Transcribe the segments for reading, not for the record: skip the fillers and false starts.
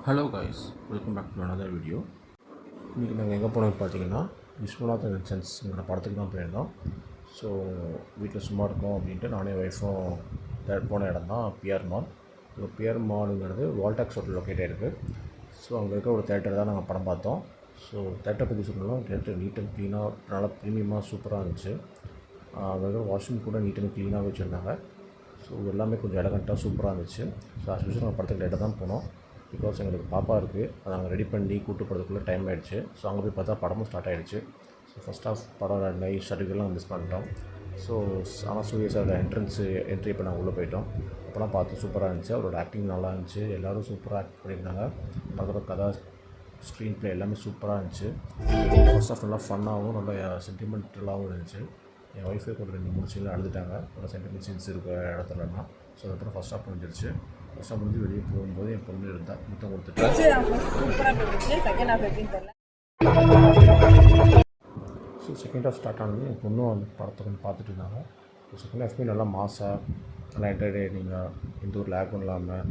Hello guys, welcome back to another video. இன்றைக்கி நாங்கள் எங்கே போனோம்னு பார்த்தீங்கன்னா விஸ்வநாதன் அண்ட் சன்ஸ்ங்கிற படத்துக்கு தான் போயிருந்தோம். ஸோ வீட்டில் சும்மா இருக்கோம் அப்படின்ட்டு நானே ஒய்ஃபும் போன இடம் தான் பிஆர் மால். இந்த பிஆர் மாலுங்கிறது வால்டாக்ஸ் ஹோட்டல் லொக்கேட் ஆகிருக்கு. ஸோ அங்கே இருக்க ஒரு தேட்டர் தான் நாங்கள் படம் பார்த்தோம். ஸோ தேட்டரை பற்றி சொல்லணும், தேட்டர் நீட் அண்ட் க்ளீனாக நல்லா ப்ரீமியமாக சூப்பராக இருந்துச்சு. அங்கே இருக்கிற வாஷ்ரூம் கூட நீட் அண்ட் க்ளீனாக வச்சுருந்தாங்க. ஸோ எல்லாமே கொஞ்சம் எலகண்ட்டாக சூப்பராக இருந்துச்சு. ஸோ ஆஸ்யூஷுவல் நாங்கள் படத்துக்கு லேட்டாக தான் போனோம். பிகாஸ் எங்களுக்கு பாப்பா இருக்குது, அதை நாங்கள் ரெடி பண்ணி கூட்டு போகிறதுக்குள்ளே டைம் ஆகிடுச்சு. ஸோ அங்கே போய் பார்த்தா படமும் ஸ்டார்ட் ஆகிடுச்சு. ஸோ ஃபஸ்ட் ஆஃப் படம் நைட் ஷெட்யூல்லாம் மிஸ் பண்ணிட்டோம். ஸோ ஆனால் சூரிய சாரோட என்ட்ரி இப்போ நாங்கள் உள்ளே போயிட்டோம். அப்போலாம் பார்த்து சூப்பராக இருந்துச்சு. அவரோட ஆக்டிங் நல்லா இருந்துச்சு. எல்லோரும் சூப்பராக ஆக்ட் பண்ணியிருந்தாங்க. படத்தோட கதை, ஸ்க்ரீன் ப்ளே எல்லாமே சூப்பராக இருந்துச்சு. ஃபஸ்ட் ஆஃப் நல்லா ஃபன்னாகவும் நல்லா சென்டிமெண்டலாகவும் இருந்துச்சு. என் ஒய்ஃபே கூட 2-3 சீனில் அழுதுட்டாங்க. நல்லா சென்டிமெண்ட் சீன்ஸ் இருக்கிற இடத்துலலாம். ஸோ அதுக்கப்புறம் ஃபஸ்ட் ஆஃப் முடிஞ்சிருச்சு. ஃபஸ்ட் ஆஃப் முடிஞ்சு வெளியே போகும்போது என் பொண்ணு இருந்தால் முத்தம் கொடுத்துட்டு ஸோ செகண்ட் ஹாஃப் ஸ்டார்ட் ஆனது என் பொண்ணும் அந்த படத்தை கொஞ்சம் பார்த்துட்டு இருந்தாங்க. ஸோ செகண்ட் ஹாஃப்மே நல்லா மாஸாக, நல்லா என்டர்டெய்னிங்காக, எந்த ஒரு லேக்கும் இல்லாமல்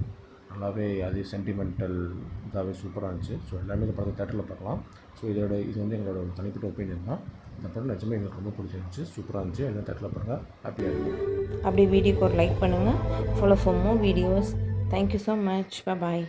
நல்லாவே அதே சென்டிமெண்டல் இதாகவே சூப்பராக இருந்துச்சு. ஸோ எல்லாமே இந்த படத்தை தேட்டரில் பார்க்கலாம். ஸோ இது வந்து எங்களோட ஒரு தனிப்பட்ட ஒப்பீனியன் தான். இந்த படம் நிஜமே எங்களுக்கு ரொம்ப பிடிச்சிருந்துச்சு, சூப்பராக இருந்துச்சு. எல்லாம் தேட்டரில் பாருங்கள், ஹாப்பியாக இருக்கும். அப்படியே வீடியோக்கு ஒரு லைக் பண்ணுங்கள். Follow for more videos. Thank you so much. Bye bye.